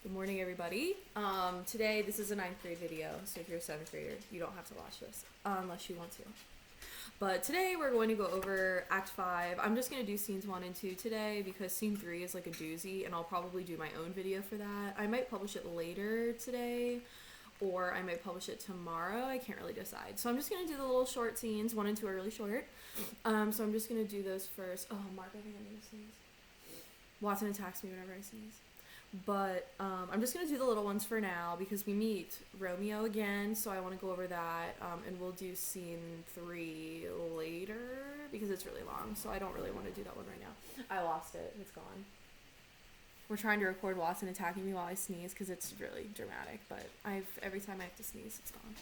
Good morning, everybody. Today, this is a ninth grade video, so if you're a seventh grader, you don't have to watch this, unless you want to. But today, we're going to go over Act 5. I'm just going to do scenes 1 and 2 today, because scene 3 is like a doozy, and I'll probably do my own video for that. I might publish it later today, or I might publish it tomorrow. I can't really decide. So I'm just going to do the little short scenes. 1 and 2 are really short. So I'm just going to do those first. Oh, Mark, I think I'm going to sneeze. Watson attacks me whenever I sneeze. But I'm just going to do the little ones for now because we meet Romeo again, so I want to go over that, and we'll do scene 3 later because it's really long, so I don't really want to do that one right now. I lost it. It's gone. We're trying to record Watson attacking me while I sneeze because it's really dramatic, but every time I have to sneeze, it's gone.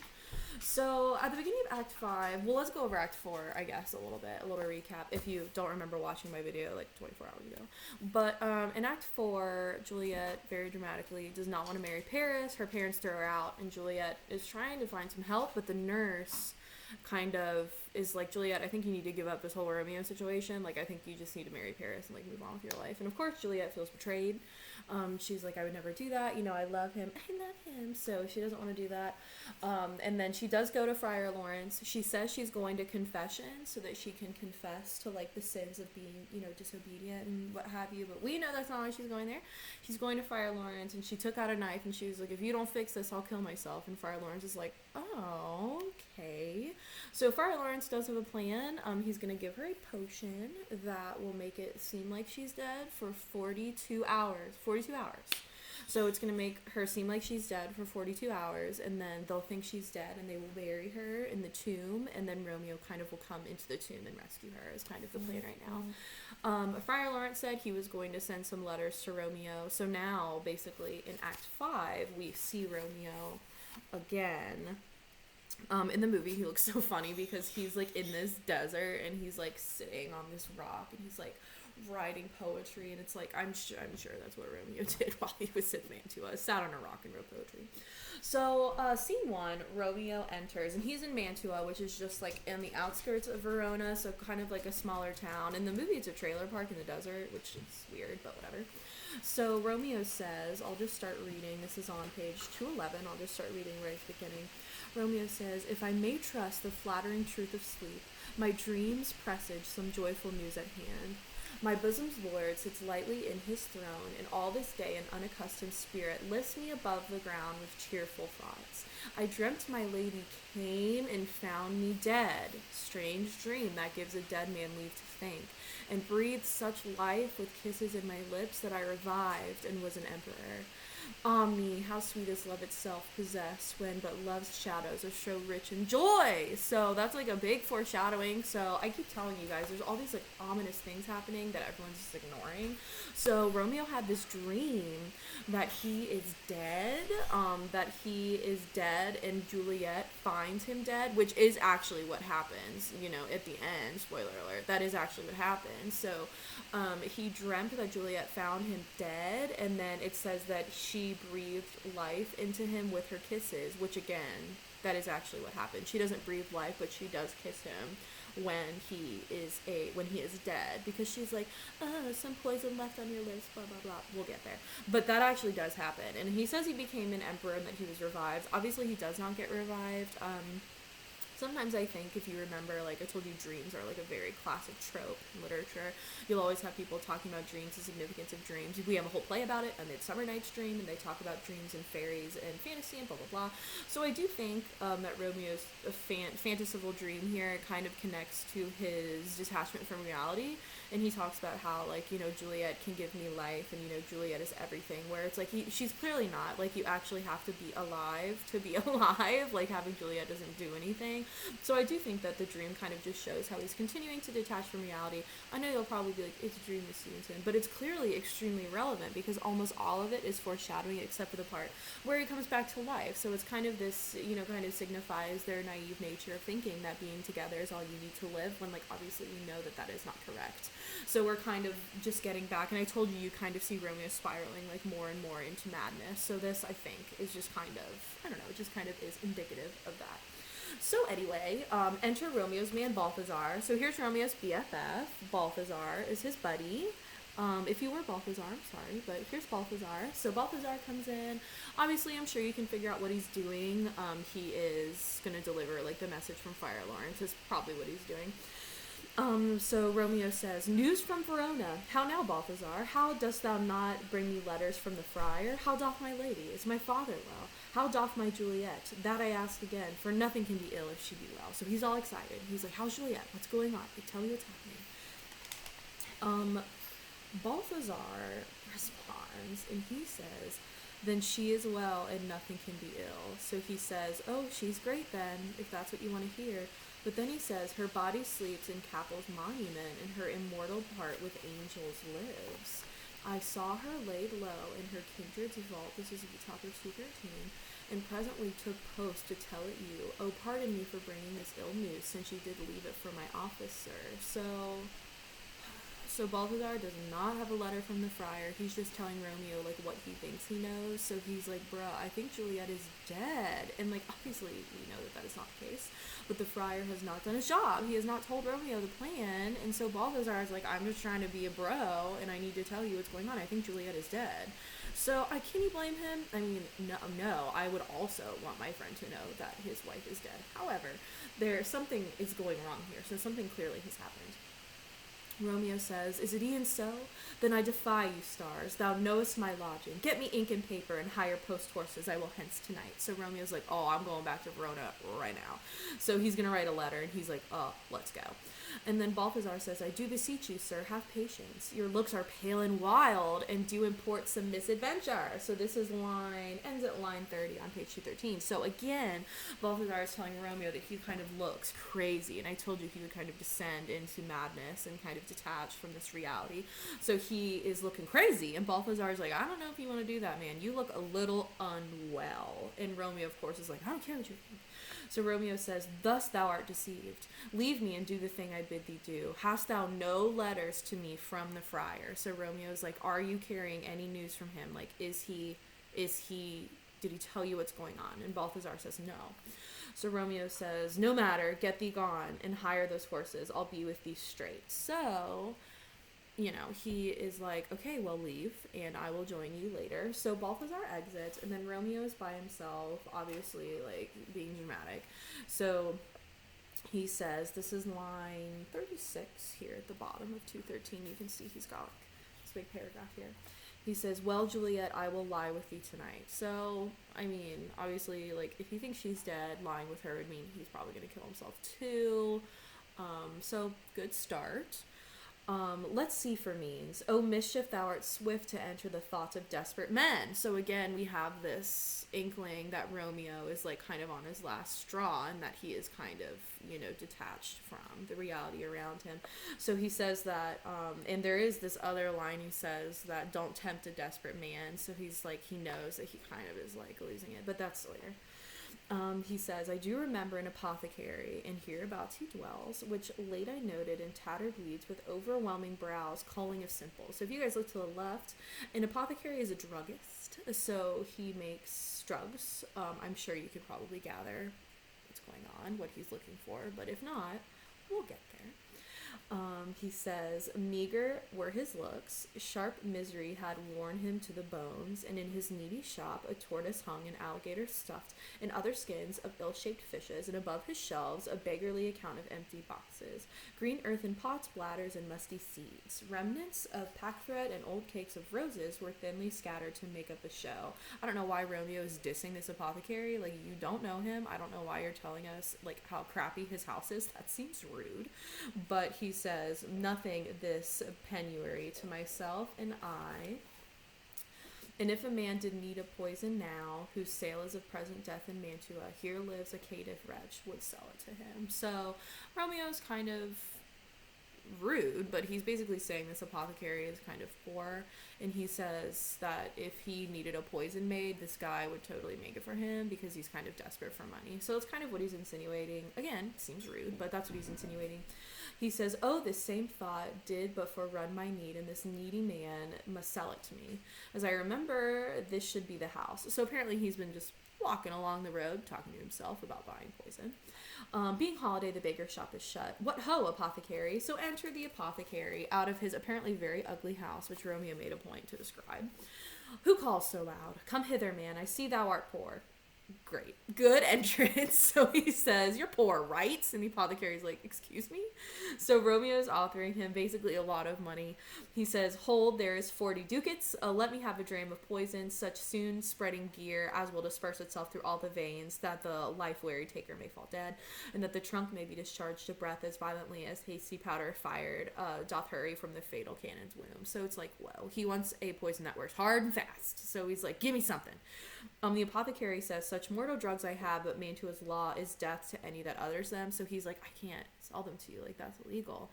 So at the beginning of Act 5, well, let's go over Act 4, I guess, a little recap, if you don't remember watching my video like 24 hours ago. But in Act 4, Juliet, very dramatically, does not want to marry Paris. Her parents throw her out, and Juliet is trying to find some help, but the nurse kind of is like, Juliet, I think you need to give up this whole Romeo situation. Like, I think you just need to marry Paris and, like, move on with your life. And, of course, Juliet feels betrayed. She's like, I would never do that. You know, I love him. So she doesn't want to do that. And then she does go to Friar Lawrence. She says she's going to confession so that she can confess to, like, the sins of being, you know, disobedient and what have you. But we know that's not why she's going there. She's going to Friar Lawrence, and she took out a knife, and she was like, if you don't fix this, I'll kill myself. And Friar Lawrence is like, oh, okay. So Friar Lawrence does have a plan. He's going to give her a potion that will make it seem like she's dead for 42 hours. 42 hours. So it's going to make her seem like she's dead for 42 hours, and then they'll think she's dead, and they will bury her in the tomb, and then Romeo kind of will come into the tomb and rescue her is kind of the plan right now. Friar Lawrence said he was going to send some letters to Romeo. So now, basically, in Act 5, we see Romeo again. In the movie, he looks so funny because he's, like, in this desert, and he's, like, sitting on this rock, and he's, like, writing poetry, and it's like, I'm sure that's what Romeo did while he was in Mantua, sat on a rock and wrote poetry. So, scene 1, Romeo enters, and he's in Mantua, which is just, like, in the outskirts of Verona, so kind of like a smaller town. In the movie, it's a trailer park in the desert, which is weird, but whatever. So, Romeo says, I'll just start reading, this is on page 211, I'll just start reading right at the beginning. Romeo says, if I may trust the flattering truth of sleep, my dreams presage some joyful news at hand. My bosom's lord sits lightly in his throne, and all this day an unaccustomed spirit lifts me above the ground with cheerful thoughts. I dreamt my lady came and found me dead. Strange dream that gives a dead man leave to think, and breathed such life with kisses in my lips that I revived and was an emperor. Ah me, how sweet is love itself possessed when but love's shadows are so rich in joy. So that's like a big foreshadowing. So I keep telling you guys, there's all these like ominous things happening that everyone's just ignoring. So Romeo had this dream that he is dead, and Juliet finds him dead, which is actually what happens, you know, at the end, spoiler alert, that is actually what happens. So he dreamt that Juliet found him dead, and then it says that she breathed life into him with her kisses, which again, that is actually what happened. She doesn't breathe life, but she does kiss him when he is dead, because she's like, oh, some poison left on your lips, blah blah blah. We'll get there, but that actually does happen. And he says he became an emperor and that he was revived. Obviously he does not get revived. Sometimes I think, if you remember, like I told you, dreams are like a very classic trope in literature. You'll always have people talking about dreams, the significance of dreams. We have a whole play about it, A Midsummer Night's Dream, and they talk about dreams and fairies and fantasy and blah, blah, blah. So I do think that Romeo's fantasival dream here kind of connects to his detachment from reality. And he talks about how, like, you know, Juliet can give me life, and, you know, Juliet is everything, where it's like, she's clearly not. Like, you actually have to be alive to be alive. Like, having Juliet doesn't do anything. So I do think that the dream kind of just shows how he's continuing to detach from reality. I know you'll probably be like, it's a dream, Miss Stephenson, but it's clearly extremely relevant because almost all of it is foreshadowing except for the part where he comes back to life. So it's kind of this, you know, kind of signifies their naive nature of thinking that being together is all you need to live, when, like, obviously we know that that is not correct. So we're kind of just getting back, and I told you kind of see Romeo spiraling, like, more and more into madness. So this, I think, is just kind of, I don't know, it just kind of is indicative of that. So anyway, enter Romeo's man, Balthasar. So here's Romeo's BFF. Balthasar is his buddy. If you were Balthasar, I'm sorry, but here's Balthasar. So Balthasar comes in. Obviously, I'm sure you can figure out what he's doing. He is going to deliver, like, the message from Friar Lawrence is probably what he's doing. So Romeo says, "News from Verona. How now, Balthasar? How dost thou not bring me letters from the friar? How doth my lady? Is my father well? How doth my Juliet? That I ask again, for nothing can be ill if she be well." So he's all excited. He's like, "How's Juliet? What's going on? Tell me what's happening." Balthasar responds, and he says, "Then she is well, and nothing can be ill." So he says, "Oh, she's great then, if that's what you want to hear." But then he says, "Her body sleeps in Capel's monument, and her immortal part with angels lives. I saw her laid low in her kindred's vault," this is at the top of 213, "and presently took post to tell it you. Oh, pardon me for bringing this ill news, since you did leave it for my office, sir." So Balthasar does not have a letter from the friar. He's just telling Romeo, like, what he thinks he knows. So he's like, "Bruh, I think Juliet is dead." And, like, obviously we know that that is not the case. But the friar has not done his job. He has not told Romeo the plan. And so Balthasar is like, "I'm just trying to be a bro, and I need to tell you what's going on. I think Juliet is dead." So can you blame him? I mean, no. I would also want my friend to know that his wife is dead. However, something is going wrong here. So something clearly has happened. Romeo says, "Is it e'en so? Then I defy you, stars. Thou knowest my lodging. Get me ink and paper and hire post horses. I will hence tonight." So Romeo's like, "Oh, I'm going back to Verona right now." So he's going to write a letter, and he's like, "Oh, let's go." And then Balthasar says, "I do beseech you, sir, have patience. Your looks are pale and wild, and do import some misadventure." So this is ends at line 30 on page 213. So again, Balthasar is telling Romeo that he kind of looks crazy, and I told you he would kind of descend into madness and kind of detach from this reality. So he is looking crazy, and Balthasar is like, "I don't know if you want to do that, man. You look a little unwell." And Romeo, of course, is like, "I don't care what you think." So Romeo says, "Thus thou art deceived. Leave me and do the thing I bid thee do. Hast thou no letters to me from the friar?" So Romeo's like, "Are you carrying any news from him? Like, did he tell you what's going on?" And Balthasar says, "No." So Romeo says, "No matter, get thee gone and hire those horses. I'll be with thee straight." So, he is like, "Okay, well, leave, and I will join you later." So Balthasar exits, and then Romeo is by himself, obviously, like, being dramatic. So he says, this is line 36 here at the bottom of 213. You can see he's got this big paragraph here. He says, "Well, Juliet, I will lie with thee tonight." So, I mean, obviously, like, if he thinks she's dead, lying with her would mean he's probably going to kill himself too. So, good start. Let's see for means. "Oh, mischief, thou art swift to enter the thoughts of desperate men." So again, we have this inkling that Romeo is, like, kind of on his last straw, and that he is kind of, detached from the reality around him. So he says that, and there is this other line he says that, "Don't tempt a desperate man." So he's like, he knows that he kind of is, like, losing it, but that's later. He says, "I do remember an apothecary, and hereabouts he dwells, which late I noted in tattered weeds with overwhelming brows, calling of simples." So if you guys look to the left, an apothecary is a druggist, so he makes drugs. I'm sure you could probably gather what's going on, what he's looking for, but if not, we'll get there. He says, "Meager were his looks, sharp misery had worn him to the bones, and in his needy shop a tortoise hung, an alligator stuffed, and other skins of ill-shaped fishes, and above his shelves a beggarly account of empty boxes, green earthen pots, bladders, and musty seeds. Remnants of packthread and old cakes of roses were thinly scattered to make up a show." I don't know why Romeo is dissing this apothecary. Like, you don't know him. I don't know why you're telling us, like, how crappy his house is. That seems rude. But he says, "Nothing this penury to myself and I. And if a man did need a poison now, whose sale is of present death in Mantua, here lives a caitiff wretch, would sell it to him." So Romeo's kind of rude, but he's basically saying this apothecary is kind of poor, and he says that if he needed a poison made, this guy would totally make it for him because he's kind of desperate for money. So it's kind of what he's insinuating. Again, seems rude, but that's what he's insinuating. He says, "Oh, this same thought did but forerun my need, and this needy man must sell it to me. As I remember, this should be the house." So apparently he's been just walking along the road, talking to himself about buying poison. Being holiday, the baker's shop is shut. What ho, apothecary? So enter the apothecary out of his apparently very ugly house, which Romeo made a point to describe. Who calls so loud? Come hither, man. I see thou art poor. Great. Good entrance. So he says, you're poor, right? And the apothecary's like, excuse me? So Romeo's offering him basically a lot of money. He says, hold, there is 40 ducats. Let me have a dram of poison, such soon spreading gear as will disperse itself through all the veins, that the life-weary taker may fall dead, and that the trunk may be discharged to breath as violently as hasty powder fired doth hurry from the fatal cannon's womb. So it's like, whoa, he wants a poison that works hard and fast. So he's like, give me something. The apothecary says, such mortal drugs I have, but Mantua's law is death to any that utters them. So he's like, I can't sell them to you, like that's illegal.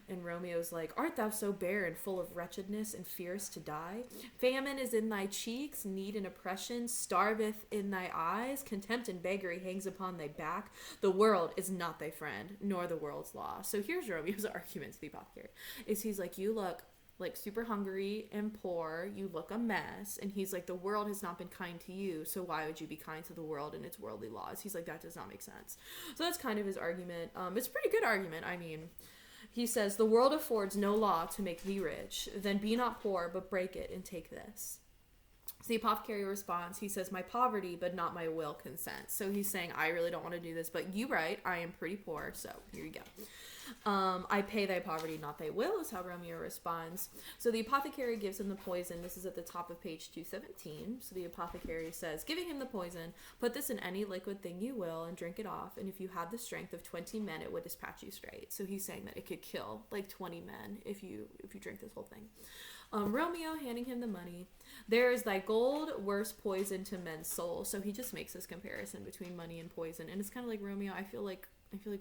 And Romeo's like, art thou so bare and full of wretchedness and fearest to die? Famine is in thy cheeks, need and oppression starveth in thy eyes, contempt and beggary hangs upon thy back. The world is not thy friend, nor the world's law. So here's Romeo's argument to the apothecary, is he's like, you look like super hungry and poor, you look a mess, and he's like, the world has not been kind to you, so why would you be kind to the world and its worldly laws? He's like, that does not make sense. So that's kind of his argument. It's a pretty good argument. I mean, he says, the world affords no law to make thee rich, then be not poor, but break it and take this. So the apothecary responds, he says, my poverty, but not my will consents. So he's saying, I really don't want to do this, but you right, I am pretty poor, so here you go. I pay thy poverty, not thy will, is how Romeo responds. So the apothecary gives him the poison. This is at the top of page 217. So the apothecary says, giving him the poison, put this in any liquid thing you will and drink it off. And if you had the strength of 20 men, it would dispatch you straight. So he's saying that it could kill like 20 men if you drink this whole thing. Romeo handing him the money. There is thy gold, worse poison to men's souls. So he just makes this comparison between money and poison. And it's kind of like, Romeo, I feel like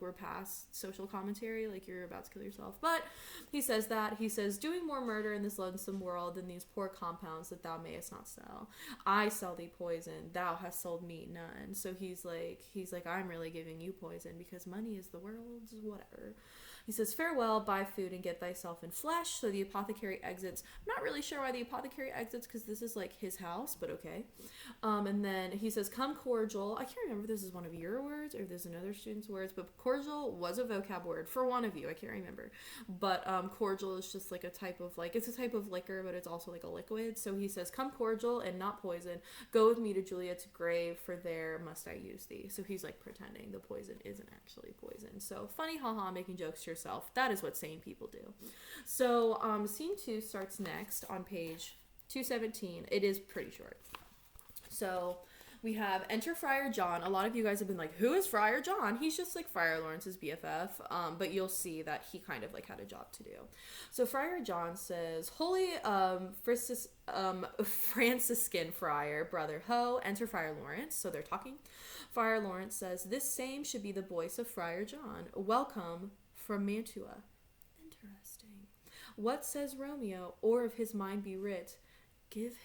we're past social commentary, like you're about to kill yourself. But he says that. He says, doing more murder in this lonesome world than these poor compounds that thou mayest not sell. I sell thee poison, thou hast sold me none. So he's like, I'm really giving you poison because money is the world's whatever. He says, farewell, buy food and get thyself in flesh. So the apothecary exits. I'm not really sure why the apothecary exits because this is like his house, but okay. And then he says, come cordial. I can't remember if this is one of your words or if this is another student's words, but cordial was a vocab word for one of you. I can't remember. But cordial is just like a type of it's a type of liquor, but it's also like a liquid. So he says, come cordial and not poison. Go with me to Juliet's grave, for there must I use thee. So he's like pretending the poison isn't actually poison. So funny, haha, making jokes to yourself. That is what sane people do. So scene 2 starts next on page 217. It is pretty short. So we have enter Friar John. A lot of you guys have been like, who is Friar John? He's just like Friar Lawrence's BFF. But you'll see that he kind of like had a job to do. So Friar John says, holy Franciscan friar, brother ho, enter Friar Lawrence. So they're talking. Friar Lawrence says, this same should be the voice of Friar John. Welcome from Mantua. Interesting. What says Romeo, or if his mind be writ, give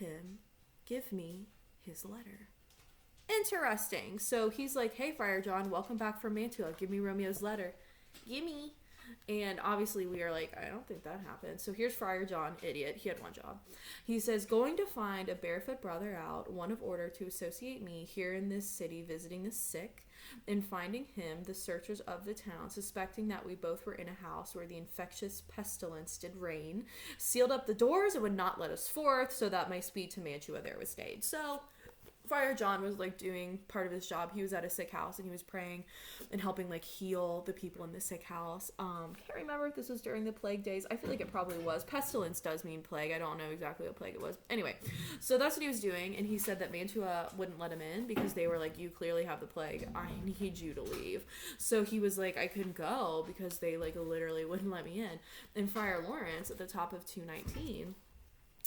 me his letter. Interesting. So he's like, hey, Friar John, welcome back from Mantua. Give me Romeo's letter. Gimme. And obviously we are like, I don't think that happened. So here's Friar John, idiot. He had one job. He says, going to find a barefoot brother out, one of order to associate me here in this city, visiting the sick. In finding him, the searchers of the town, suspecting that we both were in a house where the infectious pestilence did reign, sealed up the doors and would not let us forth, so that my speed to Mantua there was stayed. So Friar John was like doing part of his job. He was at a sick house and he was praying and helping like heal the people in the sick house. Can't remember if this was during the plague days. I feel like it probably was. Pestilence does mean plague. I don't know exactly what plague it was. Anyway, so that's what he was doing, and he said that Mantua wouldn't let him in because they were like, you clearly have the plague. I need you to leave. So he was like, I couldn't go because they like literally wouldn't let me in. And Friar Lawrence at the top of 219,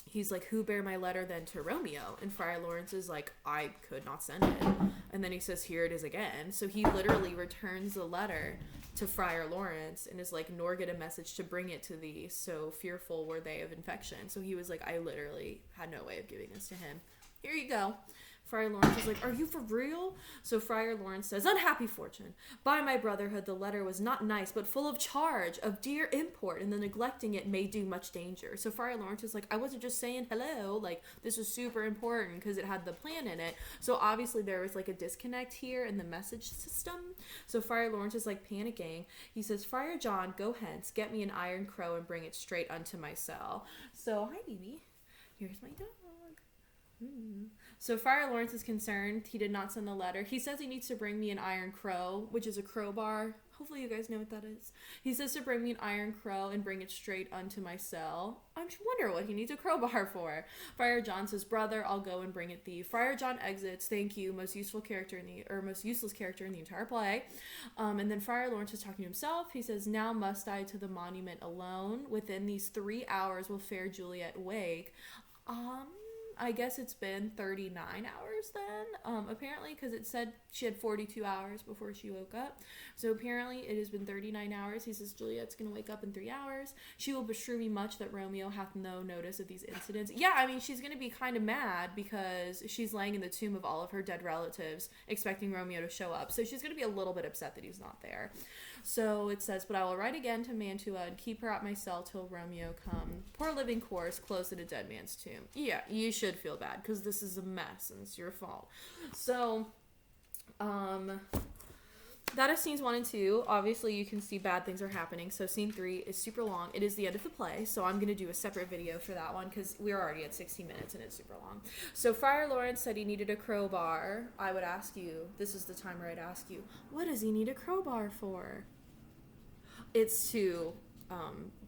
he's like, who bear my letter then to Romeo? And Friar Lawrence is like, I could not send it. And then he says, here it is again. So he literally returns the letter to Friar Lawrence and is like, nor get a message to bring it to thee, so fearful were they of infection. So he was like, I literally had no way of giving this to him. Here you go. Friar Lawrence is like, are you for real? So Friar Lawrence says, unhappy fortune. By my brotherhood, the letter was not nice, but full of charge, of dear import, and the neglecting it may do much danger. So Friar Lawrence is like, I wasn't just saying hello, like, this was super important because it had the plan in it. So obviously there was like a disconnect here in the message system. So Friar Lawrence is like panicking. He says, Friar John, go hence, get me an iron crow and bring it straight unto my cell. So, hi, baby. Here's my dog. So Friar Lawrence is concerned. He did not send the letter. He says he needs to bring me an iron crow, which is a crowbar. Hopefully you guys know what that is. He says to bring me an iron crow and bring it straight unto my cell. I wonder what he needs a crowbar for. Friar John says, brother, I'll go and bring it thee. Friar John exits. Thank you. Most useless character in the entire play. And then Friar Lawrence is talking to himself. He says, now must I to the monument alone. Within these 3 hours will fair Juliet wake. I guess it's been 39 hours then, apparently, because it said she had 42 hours before she woke up. So apparently it has been 39 hours. He says Juliet's going to wake up in 3 hours. She will beshrew me much that Romeo hath no notice of these incidents. Yeah, I mean, she's going to be kind of mad because she's laying in the tomb of all of her dead relatives, expecting Romeo to show up. So she's going to be a little bit upset that he's not there. So it says, but I will write again to Mantua and keep her at my cell till Romeo come. Poor living corpse, close in a dead man's tomb. Yeah, you should feel bad because this is a mess and it's your fault. So, that is scenes 1 and 2. Obviously, you can see bad things are happening. So scene 3 is super long. It is the end of the play, so I'm going to do a separate video for that one because we're already at 16 minutes and it's super long. So Friar Lawrence said he needed a crowbar. I would ask you, this is the time where I'd ask you, what does he need a crowbar for? It's to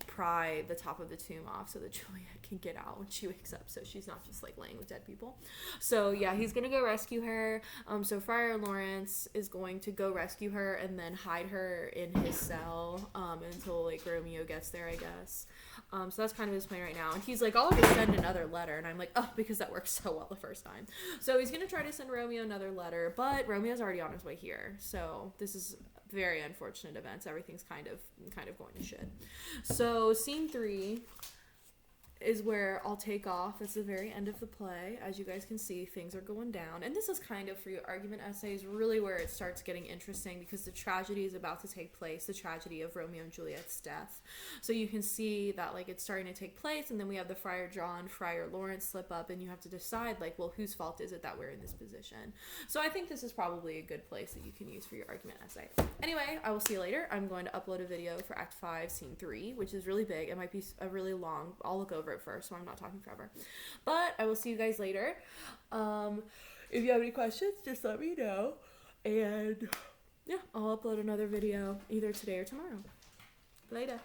pry the top of the tomb off so that Juliet can get out when she wakes up, so she's not just like laying with dead people. So yeah, he's gonna go rescue her. So Friar Lawrence is going to go rescue her and then hide her in his cell until like Romeo gets there, I guess. So that's kind of his plan right now. And he's like, I'll just send another letter. And I'm like, oh, because that worked so well the first time. So he's going to try to send Romeo another letter, but Romeo's already on his way here. So this is very unfortunate events. Everything's kind of going to shit. So scene 3 is where I'll take off. It's the very end of the play. As you guys can see, things are going down. And this is kind of, for your argument essays, really where it starts getting interesting because the tragedy is about to take place, the tragedy of Romeo and Juliet's death. So you can see that, like, it's starting to take place, and then we have the Friar John, Friar Lawrence slip up, and you have to decide, like, well, whose fault is it that we're in this position? So I think this is probably a good place that you can use for your argument essay. Anyway, I will see you later. I'm going to upload a video for Act 5, Scene 3, which is really big. It might be a really long, I'll look over it first so I'm not talking forever, but I will see you guys later. If you have any questions, just let me know, and yeah, I'll upload another video either today or tomorrow. Later.